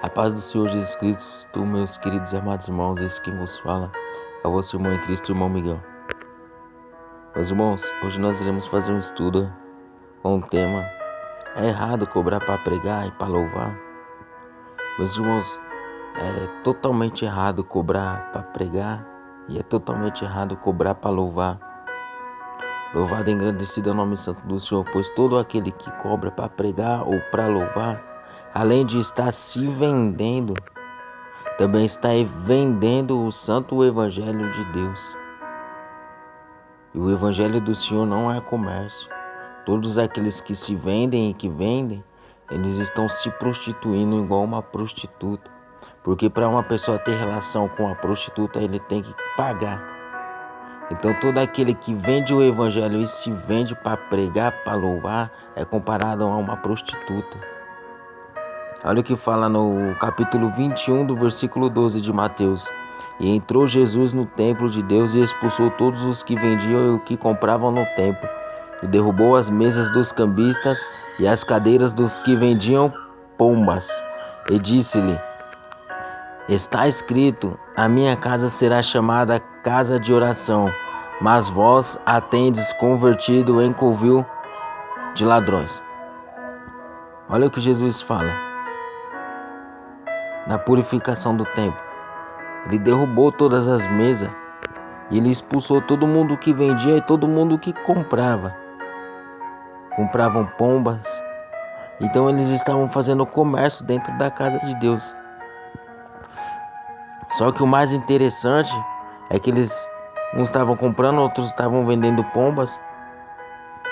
A paz do Senhor Jesus Cristo, meus queridos e amados irmãos, esse quem vos fala é o vosso irmão em Cristo, irmão Miguel. Meus irmãos, hoje nós iremos fazer um estudo com o tema: é errado cobrar para pregar e para louvar? Meus irmãos, é totalmente errado cobrar para pregar e é totalmente errado cobrar para louvar. Louvado e engrandecido é o nome santo do Senhor, pois todo aquele que cobra para pregar ou para louvar, além de estar se vendendo, também está vendendo o santo evangelho de Deus. E o evangelho do Senhor não é comércio. Todos aqueles que se vendem e que vendem, eles estão se prostituindo igual uma prostituta. Porque para uma pessoa ter relação com a prostituta, ele tem que pagar. Então todo aquele que vende o evangelho e se vende para pregar, para louvar, é comparado a uma prostituta. Olha o que fala no capítulo 21 do versículo 12 de Mateus. E entrou Jesus no templo de Deus e expulsou todos os que vendiam e que compravam no templo. E derrubou as mesas dos cambistas e as cadeiras dos que vendiam pombas. E disse-lhe: está escrito, a minha casa será chamada casa de oração, mas vós a tendes convertido em covil de ladrões. Olha o que Jesus fala. Na purificação do templo, ele derrubou todas as mesas e ele expulsou todo mundo que vendia e todo mundo que compravam pombas. Então eles estavam fazendo comércio dentro da casa de Deus. Só que o mais interessante é que uns estavam comprando, outros estavam vendendo pombas.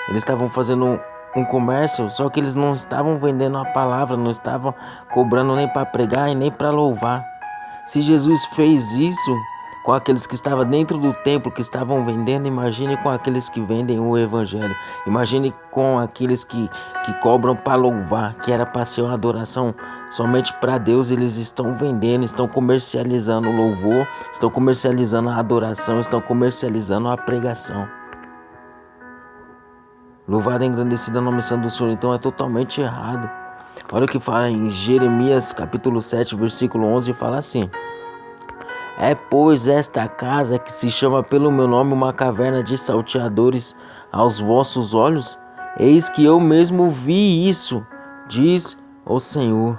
Eles estavam fazendo um comércio, só que eles não estavam vendendo a palavra, não estavam cobrando nem para pregar e nem para louvar. Se Jesus fez isso com aqueles que estavam dentro do templo, que estavam vendendo, imagine com aqueles que vendem o evangelho. Imagine com aqueles que cobram para louvar, que era para ser uma adoração somente para Deus. Eles estão vendendo, estão comercializando o louvor, estão comercializando a adoração, estão comercializando a pregação. Louvado e engrandecido é o nome santo do Senhor. Então é totalmente errado. Olha o que fala em Jeremias capítulo 7, versículo 11, fala assim: é pois esta casa que se chama pelo meu nome uma caverna de salteadores aos vossos olhos? Eis que eu mesmo vi isso, diz o Senhor.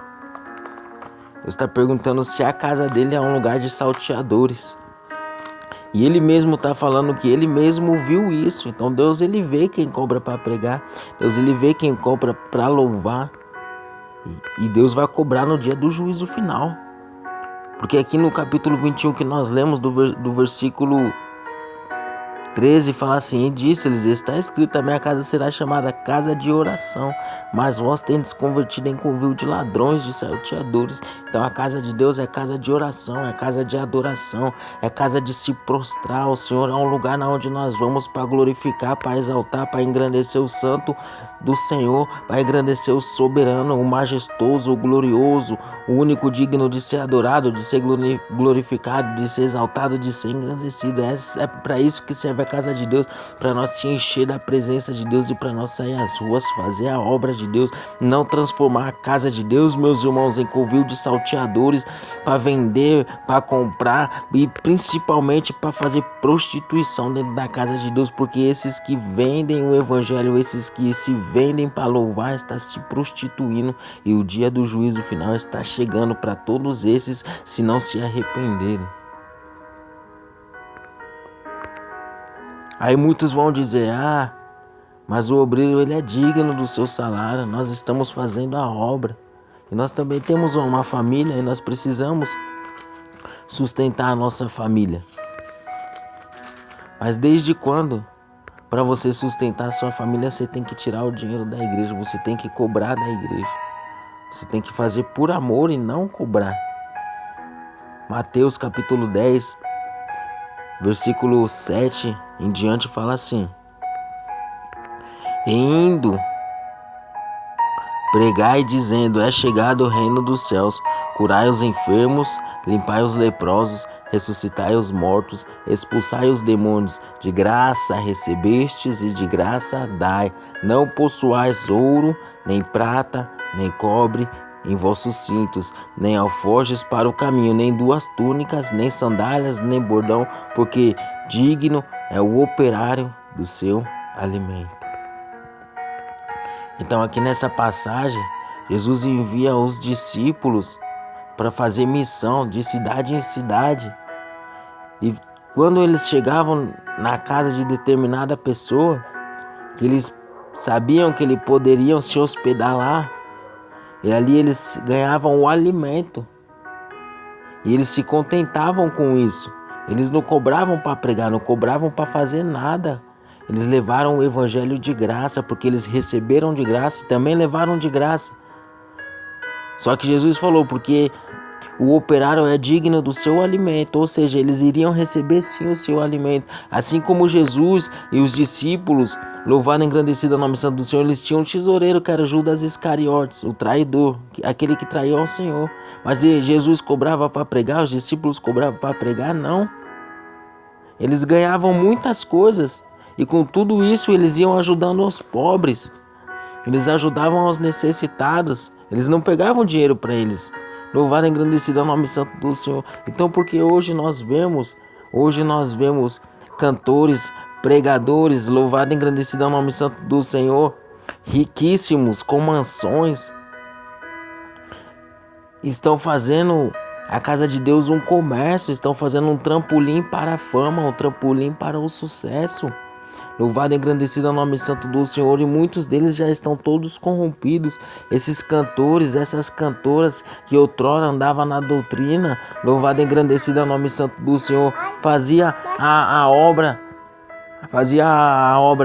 Deus está perguntando se a casa dele é um lugar de salteadores. E ele mesmo está falando que ele mesmo viu isso. Então Deus, ele vê quem cobra para pregar. Deus, ele vê quem cobra para louvar. E Deus vai cobrar no dia do juízo final. Porque aqui no capítulo 21 que nós lemos do versículo 13 fala assim: e disse-lhes, está escrito, a minha casa será chamada casa de oração, mas vós tendes convertido em covil de ladrões, de salteadores. Então a casa de Deus é casa de oração, é casa de adoração, é casa de se prostrar ao Senhor. É um lugar onde nós vamos para glorificar, para exaltar, para engrandecer o santo do Senhor, para engrandecer o soberano, o majestoso, o glorioso, o único digno de ser adorado, de ser glorificado, de ser exaltado, de ser engrandecido. É para isso que serve a casa de Deus, para nós se encher da presença de Deus e para nós sair às ruas, fazer a obra de Deus, não transformar a casa de Deus, meus irmãos, em covil de salteadores, para vender, para comprar e principalmente para fazer prostituição dentro da casa de Deus, porque esses que vendem o evangelho, esses que se vendem para louvar, está se prostituindo, e o dia do juízo final está chegando para todos esses, se não se arrependerem. Aí muitos vão dizer: mas o obreiro, ele é digno do seu salário, nós estamos fazendo a obra. E nós também temos uma família e nós precisamos sustentar a nossa família. Mas desde quando, para você sustentar a sua família, você tem que tirar o dinheiro da igreja, você tem que cobrar da igreja. Você tem que fazer por amor e não cobrar. Mateus capítulo 10, versículo 7 em diante fala assim: e indo, pregai dizendo, é chegado o reino dos céus, curai os enfermos, limpai os leprosos, ressuscitai os mortos, expulsai os demônios, de graça recebestes e de graça dai, não possuais ouro, nem prata, nem cobre em vossos cintos, nem alforjes para o caminho, nem duas túnicas, nem sandálias, nem bordão, porque digno é o operário do seu alimento. Então aqui nessa passagem, Jesus envia os discípulos para fazer missão de cidade em cidade. E quando eles chegavam na casa de determinada pessoa, que eles sabiam que eles poderiam se hospedar lá, e ali eles ganhavam o alimento. E eles se contentavam com isso. Eles não cobravam para pregar, não cobravam para fazer nada. Eles levaram o evangelho de graça, porque eles receberam de graça e também levaram de graça. Só que Jesus falou, porque o operário é digno do seu alimento, ou seja, eles iriam receber sim o seu alimento. Assim como Jesus e os discípulos, louvado e engrandecido o nome santo do Senhor, eles tinham um tesoureiro que era Judas Iscariotes, o traidor, aquele que traiu ao Senhor. Mas Jesus cobrava para pregar, os discípulos cobravam para pregar? Não. Eles ganhavam muitas coisas e com tudo isso eles iam ajudando os pobres. Eles ajudavam aos necessitados. Eles não pegavam dinheiro para eles. Louvado e engrandecido é o nome santo do Senhor. Então, porque hoje nós vemos cantores, pregadores, louvado e engrandecido é o nome santo do Senhor, riquíssimos, com mansões, estão fazendo a casa de Deus um comércio, estão fazendo um trampolim para a fama, um trampolim para o sucesso. Louvado e engrandecido é o nome santo do Senhor, e muitos deles já estão todos corrompidos. Esses cantores, essas cantoras que outrora andavam na doutrina, louvado e engrandecido é o nome santo do Senhor, fazia a obra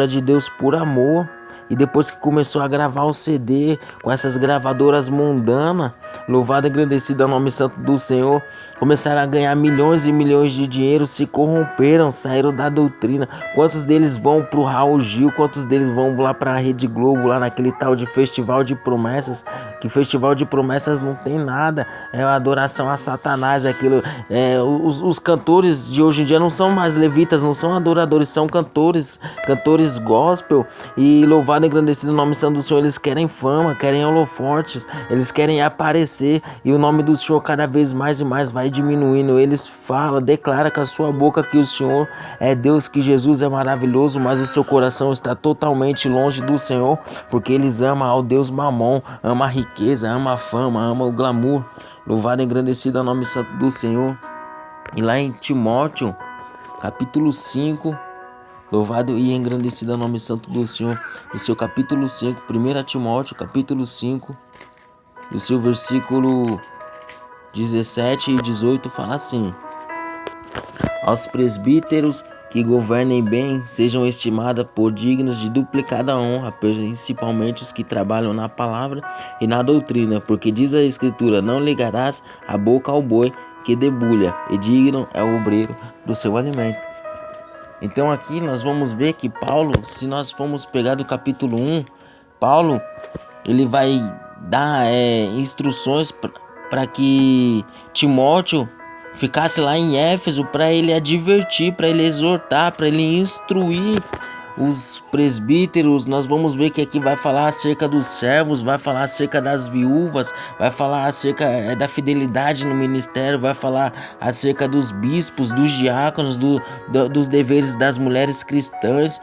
de Deus por amor. E depois que começou a gravar o CD com essas gravadoras mundanas, louvado e agradecido ao nome santo do Senhor, começaram a ganhar milhões e milhões de dinheiro, se corromperam, saíram da doutrina. Quantos deles vão pro Raul Gil, quantos deles vão lá pra Rede Globo, lá naquele tal de Festival de Promessas, que Festival de Promessas não tem nada, é uma adoração a Satanás, aquilo. Os cantores de hoje em dia não são mais levitas, não são adoradores, são cantores gospel, e louvado e engrandecido o nome santo do Senhor. Eles querem fama, querem holofortes, eles querem aparecer, e o nome do Senhor cada vez mais e mais vai diminuindo. Eles falam, declaram com a sua boca que o Senhor é Deus, que Jesus é maravilhoso, mas o seu coração está totalmente longe do Senhor, porque eles amam ao Deus Mamon, amam a riqueza, amam a fama, amam o glamour. Louvado e engrandecido é o nome santo do Senhor. E lá em Timóteo, capítulo 5, louvado e engrandecido é o nome santo do Senhor, no seu capítulo 5, 1 Timóteo, capítulo 5, no seu versículo 17 e 18, fala assim: aos presbíteros que governem bem, sejam estimados por dignos de duplicada honra, principalmente os que trabalham na palavra e na doutrina, porque diz a Escritura: não ligarás a boca ao boi que debulha, e digno é o obreiro do seu alimento. Então aqui nós vamos ver que Paulo, se nós formos pegar do capítulo 1, Paulo, ele vai dar instruções para que Timóteo ficasse lá em Éfeso, para ele advertir, para ele exortar, para ele instruir os presbíteros. Nós vamos ver que aqui vai falar acerca dos servos, vai falar acerca das viúvas, vai falar acerca da fidelidade no ministério, vai falar acerca dos bispos, dos diáconos, dos deveres das mulheres cristãs,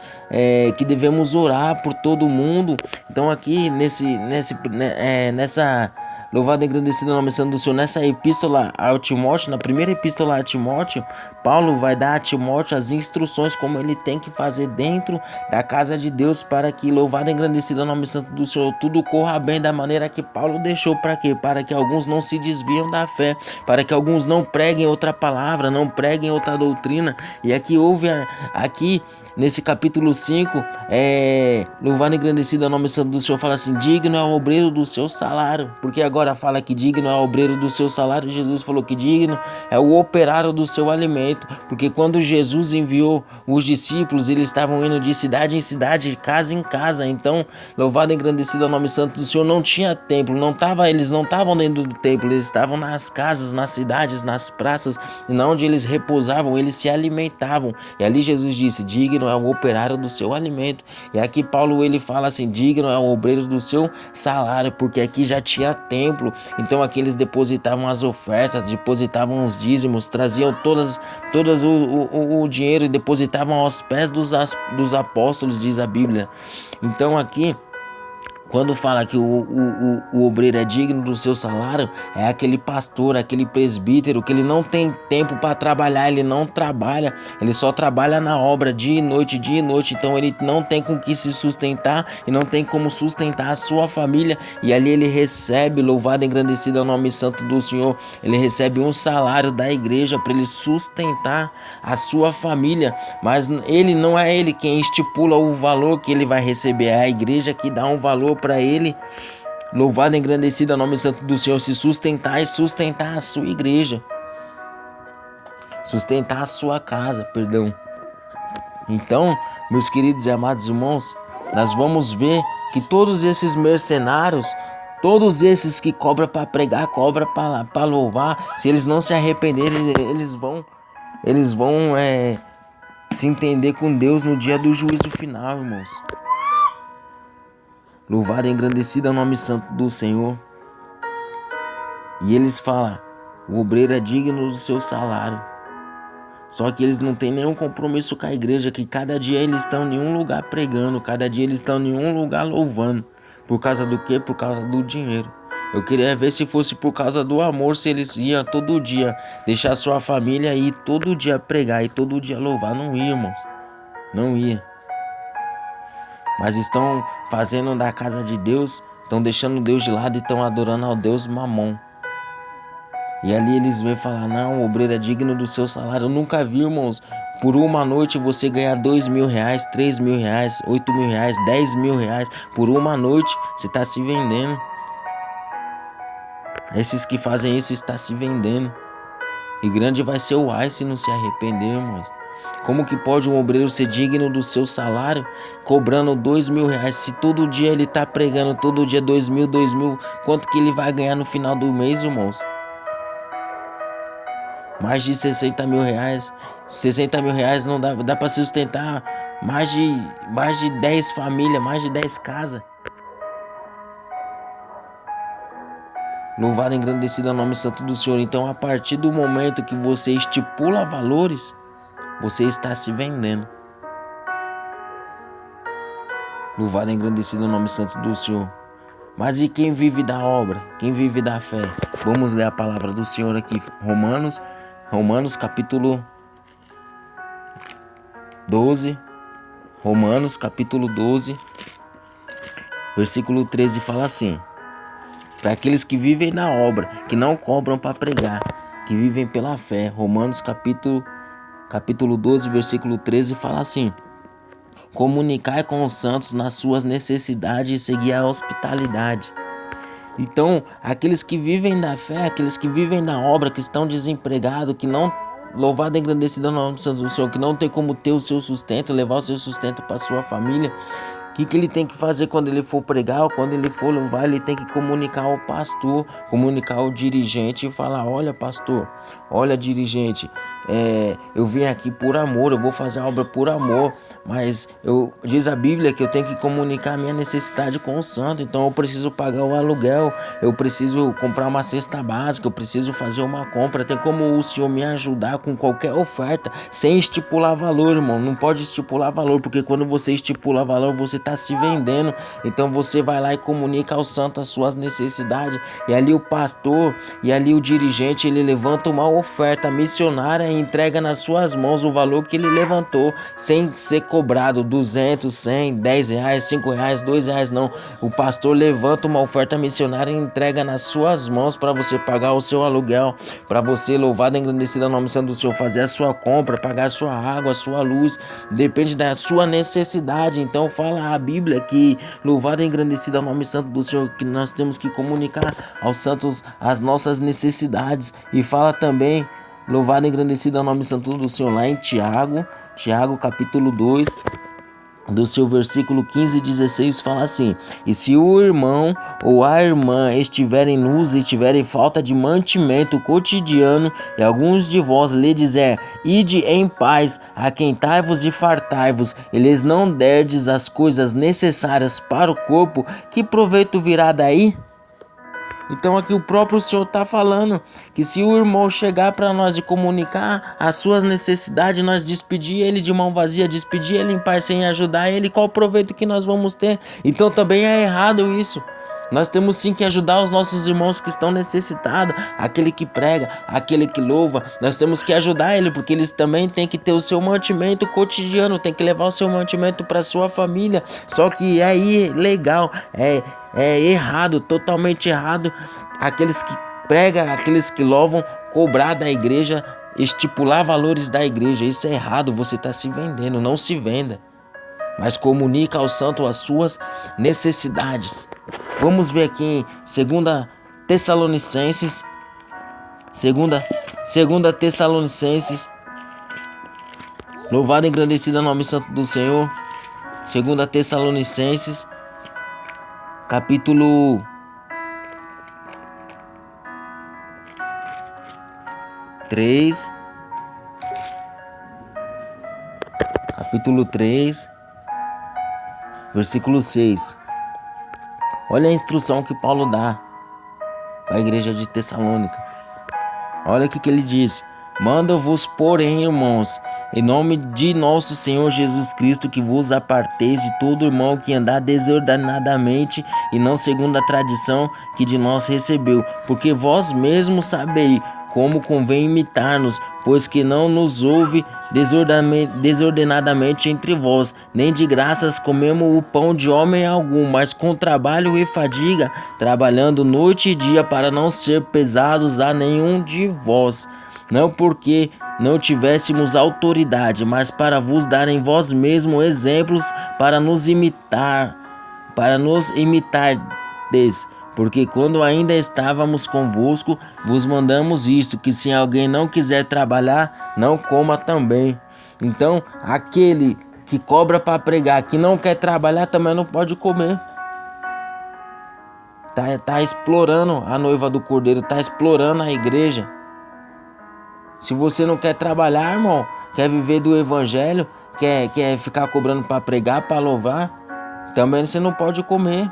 que devemos orar por todo mundo. Então aqui nessa louvado e agradecido o nome santo do Senhor, nessa epístola ao Timóteo, na primeira epístola a Timóteo, Paulo vai dar a Timóteo as instruções como ele tem que fazer dentro da casa de Deus, para que, louvado e agradecido o nome santo do Senhor, tudo corra bem da maneira que Paulo deixou. Para quê? Para que alguns não se desviam da fé, para que alguns não preguem outra palavra, não preguem outra doutrina. E aqui nesse capítulo 5, louvado e engrandecido é o nome santo do Senhor, fala assim: digno é o obreiro do seu salário. Porque agora fala que digno é o obreiro do seu salário. Jesus falou que digno é o operário do seu alimento. Porque quando Jesus enviou os discípulos, eles estavam indo de cidade em cidade, de casa em casa. Então, louvado e engrandecido é o nome santo do Senhor, não tinha templo, eles não estavam dentro do templo, eles estavam nas casas, nas cidades, nas praças, e onde eles repousavam, eles se alimentavam. E ali Jesus disse: digno digno é o operário do seu alimento. E aqui Paulo ele fala assim, digno é o obreiro do seu salário, porque aqui já tinha templo, então aqui eles depositavam as ofertas, depositavam os dízimos, traziam todas o dinheiro e depositavam aos pés dos apóstolos, diz a Bíblia. Então aqui, quando fala que o obreiro é digno do seu salário, é aquele pastor, aquele presbítero que ele não tem tempo para trabalhar, ele não trabalha, ele só trabalha na obra dia e noite, então ele não tem com que se sustentar e não tem como sustentar a sua família, e ali ele recebe, louvado e engrandecido é o nome santo do Senhor, ele recebe um salário da igreja para ele sustentar a sua família, mas ele não é ele quem estipula o valor que ele vai receber, é a igreja que dá um valor para ele. Louvado e engrandecido é o nome santo do Senhor, se sustentar e sustentar a sua igreja, sustentar a sua casa, perdão. Então, meus queridos e amados irmãos, nós vamos ver que todos esses mercenários, todos esses que cobram para pregar, cobram para louvar, se eles não se arrependerem, eles vão se entender com Deus no dia do juízo final, irmãos. Louvado e engrandecido é o nome santo do Senhor. E eles falam, o obreiro é digno do seu salário. Só que eles não têm nenhum compromisso com a igreja, que cada dia eles estão em um lugar pregando, cada dia eles estão em um lugar louvando. Por causa do quê? Por causa do dinheiro. Eu queria ver se fosse por causa do amor, se eles iam todo dia deixar sua família ir todo dia pregar e todo dia louvar. Não ia, irmãos. Não ia. Mas estão fazendo da casa de Deus, estão deixando Deus de lado e estão adorando ao Deus Mamon. E ali eles vêm falar, não, o obreiro é digno do seu salário. Eu nunca vi, irmãos, por uma noite você ganhar 2 mil reais, 3 mil reais, 8 mil reais, 10 mil reais. Por uma noite você está se vendendo. Esses que fazem isso estão se vendendo. E grande vai ser o ai se não se arrepender, irmãos. Como que pode um obreiro ser digno do seu salário, cobrando 2 mil reais? Se todo dia ele está pregando, todo dia 2 mil, quanto que ele vai ganhar no final do mês, irmãos? Mais de 60 mil reais. 60 mil reais não dá para sustentar mais de 10 famílias, mais de 10 casas. Louvado e engrandecido é o nome santo do Senhor. Então, a partir do momento que você estipula valores, você está se vendendo. Louvado e engrandecido é o nome santo do Senhor. Mas e quem vive da obra? Quem vive da fé? Vamos ler a palavra do Senhor aqui. Romanos capítulo 12. Romanos capítulo 12, versículo 13 fala assim: para aqueles que vivem na obra, que não cobram para pregar, que vivem pela fé. Romanos capítulo 12, versículo 13 fala assim: comunicai com os santos nas suas necessidades e seguir a hospitalidade. Então, aqueles que vivem da fé, aqueles que vivem na obra, que estão desempregados, que não, louvado e engrandecido é o nome do Senhor, que não tem como ter o seu sustento, levar o seu sustento para sua família, o que ele tem que fazer quando ele for pregar, ou quando ele for louvar? Ele tem que comunicar ao pastor, comunicar ao dirigente e falar: olha, pastor, olha, dirigente, eu vim aqui por amor, eu vou fazer a obra por amor, mas diz a Bíblia que eu tenho que comunicar a minha necessidade com o santo, então eu preciso pagar o aluguel, eu preciso comprar uma cesta básica, eu preciso fazer uma compra. Tem como o Senhor me ajudar com qualquer oferta, sem estipular valor, irmão? Não pode estipular valor, porque quando você estipula valor, você está se vendendo. Então você vai lá e comunica ao santo as suas necessidades, e ali o pastor e ali o dirigente, ele levanta uma oferta missionária e entrega nas suas mãos o valor que ele levantou, sem ser cobrado 200, 100, 10 reais, 5 reais, 2 reais, não. O pastor levanta uma oferta missionária e entrega nas suas mãos para você pagar o seu aluguel, para você, louvado e engrandecido é o nome santo do Senhor, fazer a sua compra, pagar a sua água, a sua luz, depende da sua necessidade. Então fala a Bíblia que louvado e engrandecido é o nome santo do Senhor, que nós temos que comunicar aos santos as nossas necessidades. E fala também, louvado e engrandecido é o nome santo do Senhor, lá em Tiago capítulo 2, do seu versículo 15 e 16 fala assim: e se o irmão ou a irmã estiverem nus e tiverem falta de mantimento cotidiano, e alguns de vós lhe dizer: ide em paz, aquentai-vos e fartai-vos, e lhes não derdes as coisas necessárias para o corpo, que proveito virá daí? Então aqui o próprio Senhor está falando que se o irmão chegar para nós e comunicar as suas necessidades, nós despedir ele de mão vazia, despedir ele em paz sem ajudar ele, qual o proveito que nós vamos ter? Então também é errado isso. Nós temos sim que ajudar os nossos irmãos que estão necessitados, aquele que prega, aquele que louva. Nós temos que ajudar ele, porque eles também têm que ter o seu mantimento cotidiano, tem que levar o seu mantimento para sua família. Só que é ilegal, é errado, totalmente errado, aqueles que pregam, aqueles que louvam, cobrar da igreja, estipular valores da igreja. Isso é errado, você está se vendendo, não se venda, mas comunica ao santo as suas necessidades. Vamos ver aqui em 2 Tessalonicenses, 2 Tessalonicenses, louvado e engrandecido é o nome santo do Senhor. 2 Tessalonicenses, capítulo 3, versículo 6. Olha a instrução que Paulo dá para a igreja de Tessalônica. Olha o que ele diz: manda-vos, porém, irmãos, em nome de nosso Senhor Jesus Cristo, que vos aparteis de todo irmão que andar desordenadamente e não segundo a tradição que de nós recebeu, porque vós mesmos sabeis como convém imitar-nos, pois que não nos houve desordenadamente entre vós, nem de graças comemos o pão de homem algum, mas com trabalho e fadiga, trabalhando noite e dia para não ser pesados a nenhum de vós, não porque não tivéssemos autoridade, mas para vos darem vós mesmos exemplos para nos imitardes. Porque quando ainda estávamos convosco, vos mandamos isto, que se alguém não quiser trabalhar, não coma também. Então, aquele que cobra para pregar, que não quer trabalhar, também não pode comer. Tá explorando a noiva do Cordeiro, tá explorando a igreja. Se você não quer trabalhar, irmão, quer viver do evangelho, quer ficar cobrando para pregar, para louvar, também você não pode comer.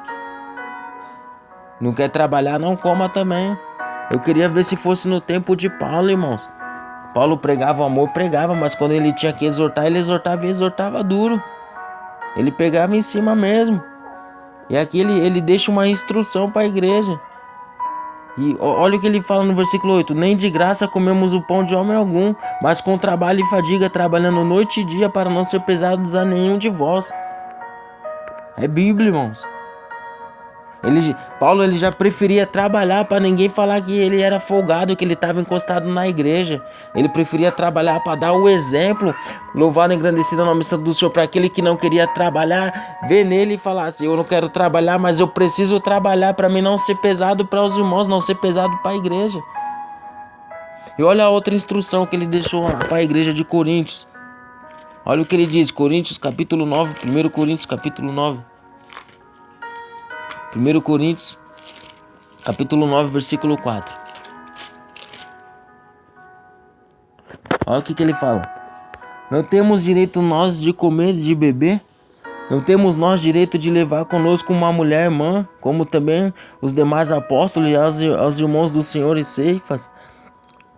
Não quer trabalhar, não coma também. Eu queria ver se fosse no tempo de Paulo, irmãos. Paulo pregava o amor, pregava, mas quando ele tinha que exortar, ele exortava duro. Ele pegava em cima mesmo. E aqui ele deixa uma instrução para a igreja. E olha o que ele fala no versículo 8: nem de graça comemos o pão de homem algum, mas com trabalho e fadiga, trabalhando noite e dia para não ser pesados a nenhum de vós. É Bíblia, irmãos. Paulo já preferia trabalhar para ninguém falar que ele era folgado, que ele estava encostado na igreja. Ele preferia trabalhar para dar o exemplo. Louvado e engrandecido é o nome santo do Senhor, para aquele que não queria trabalhar, ver nele e falar assim: eu não quero trabalhar, mas eu preciso trabalhar para mim não ser pesado para os irmãos, não ser pesado para a igreja. E olha a outra instrução que ele deixou para a igreja de Coríntios. Olha o que ele diz, Coríntios capítulo 9, 1 Coríntios capítulo 9. 1 Coríntios, capítulo 9, versículo 4. Olha o que ele fala. Não temos direito nós de comer e de beber? Não temos nós direito de levar conosco uma mulher irmã, como também os demais apóstolos e aos irmãos do Senhor e Ceifas?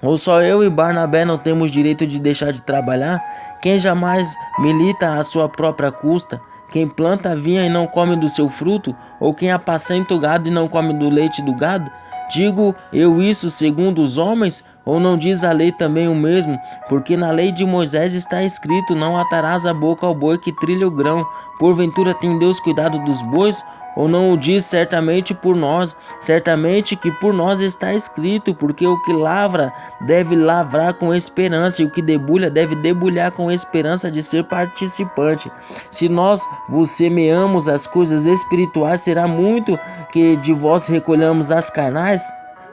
Ou só eu e Barnabé não temos direito de deixar de trabalhar? Quem jamais milita à sua própria custa? Quem planta a vinha e não come do seu fruto? Ou quem apacenta o gado e não come do leite do gado? Digo eu isso segundo os homens? Ou não diz a lei também o mesmo? Porque na lei de Moisés está escrito: não atarás a boca ao boi que trilha o grão. Porventura tem Deus cuidado dos bois? Ou não o diz certamente por nós? Certamente que por nós está escrito: porque o que lavra deve lavrar com esperança, e o que debulha deve debulhar com esperança de ser participante. Se nós vos semeamos as coisas espirituais, será muito que de vós recolhamos as carnais?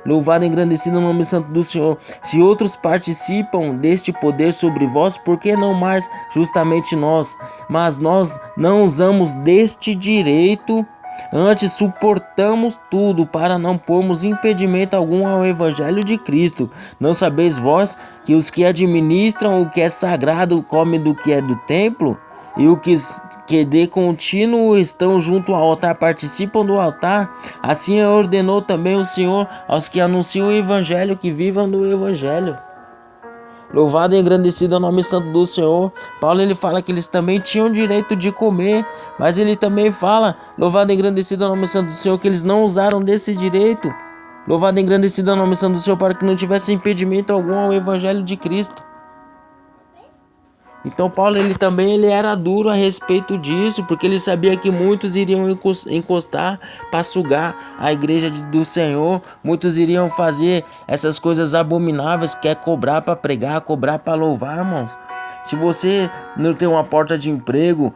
Louvado e engrandecido o nome santo do Senhor. Se outros participam deste poder sobre vós, por que não mais justamente nós? Mas nós não usamos deste direito, antes suportamos tudo para não pormos impedimento algum ao evangelho de Cristo. Não sabeis vós que os que administram o que é sagrado comem do que é do templo? E o que de contínuo estão junto ao altar participam do altar? Assim ordenou também o Senhor aos que anunciam o evangelho que vivam do evangelho. Louvado e engrandecido é o nome santo do Senhor. Paulo ele fala que eles também tinham direito de comer, mas ele também fala, louvado e engrandecido é o nome santo do Senhor, que eles não usaram desse direito. Louvado e engrandecido é o nome santo do Senhor, para que não tivesse impedimento algum ao evangelho de Cristo. Então Paulo ele era duro a respeito disso, porque ele sabia que muitos iriam encostar para sugar a igreja do Senhor, muitos iriam fazer essas coisas abomináveis, que é cobrar para pregar, cobrar para louvar, irmãos. Se você não tem uma porta de emprego,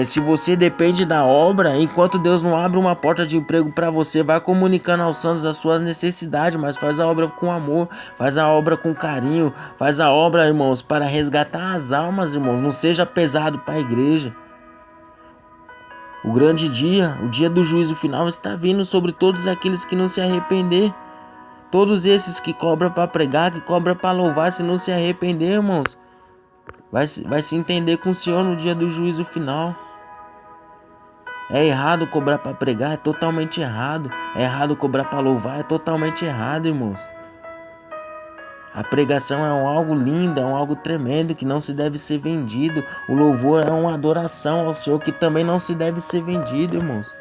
se você depende da obra, enquanto Deus não abre uma porta de emprego para você, vai comunicando aos santos as suas necessidades, mas faz a obra com amor, faz a obra com carinho, faz a obra, irmãos, para resgatar as almas, irmãos. Não seja pesado para a igreja. O grande dia, o dia do juízo final está vindo sobre todos aqueles que não se arrepender. Todos esses que cobram para pregar, que cobram para louvar, se não se arrepender, irmãos, vai se entender com o Senhor no dia do juízo final. É errado cobrar para pregar, é totalmente errado. É errado cobrar para louvar, é totalmente errado, irmãos. A pregação é algo lindo, é algo tremendo que não se deve ser vendido. O louvor é uma adoração ao Senhor que também não se deve ser vendido, irmãos.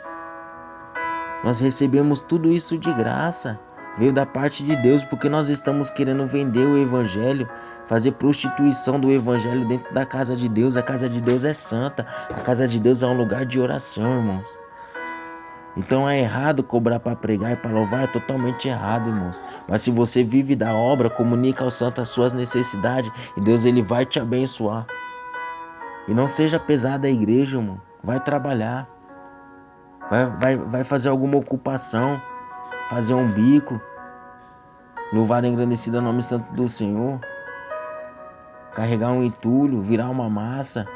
Nós recebemos tudo isso de graça. Veio da parte de Deus, porque nós estamos querendo vender o evangelho, fazer prostituição do evangelho dentro da casa de Deus. A casa de Deus é santa, a casa de Deus é um lugar de oração, irmãos. Então é errado cobrar para pregar e para louvar, é totalmente errado, irmãos. Mas se você vive da obra, comunica ao santo as suas necessidades e Deus ele vai te abençoar. E não seja pesado a igreja, irmão. Vai trabalhar, vai fazer alguma ocupação, fazer um bico. Louvado e engrandecido é o nome santo do Senhor. Carregar um entulho, virar uma massa,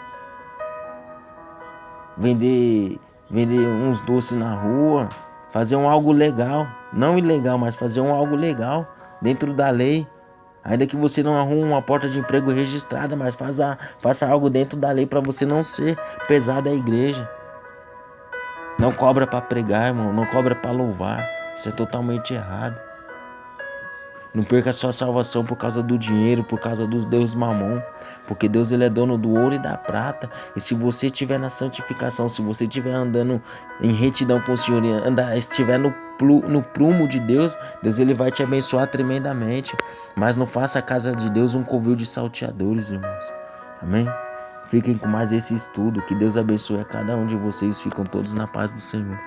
vender uns doces na rua, fazer algo legal, não ilegal, mas fazer algo legal dentro da lei. Ainda que você não arrume uma porta de emprego registrada, mas faça algo dentro da lei para você não ser pesado à igreja. Não cobra para pregar, irmão, não cobra para louvar. Isso é totalmente errado. Não perca a sua salvação por causa do dinheiro, por causa dos Deus Mamon. Porque Deus ele é dono do ouro e da prata. E se você estiver na santificação, se você estiver andando em retidão com o Senhor, estiver no prumo de Deus, Deus ele vai te abençoar tremendamente. Mas não faça a casa de Deus um covil de salteadores, irmãos. Amém? Fiquem com mais esse estudo. Que Deus abençoe a cada um de vocês. Ficam todos na paz do Senhor.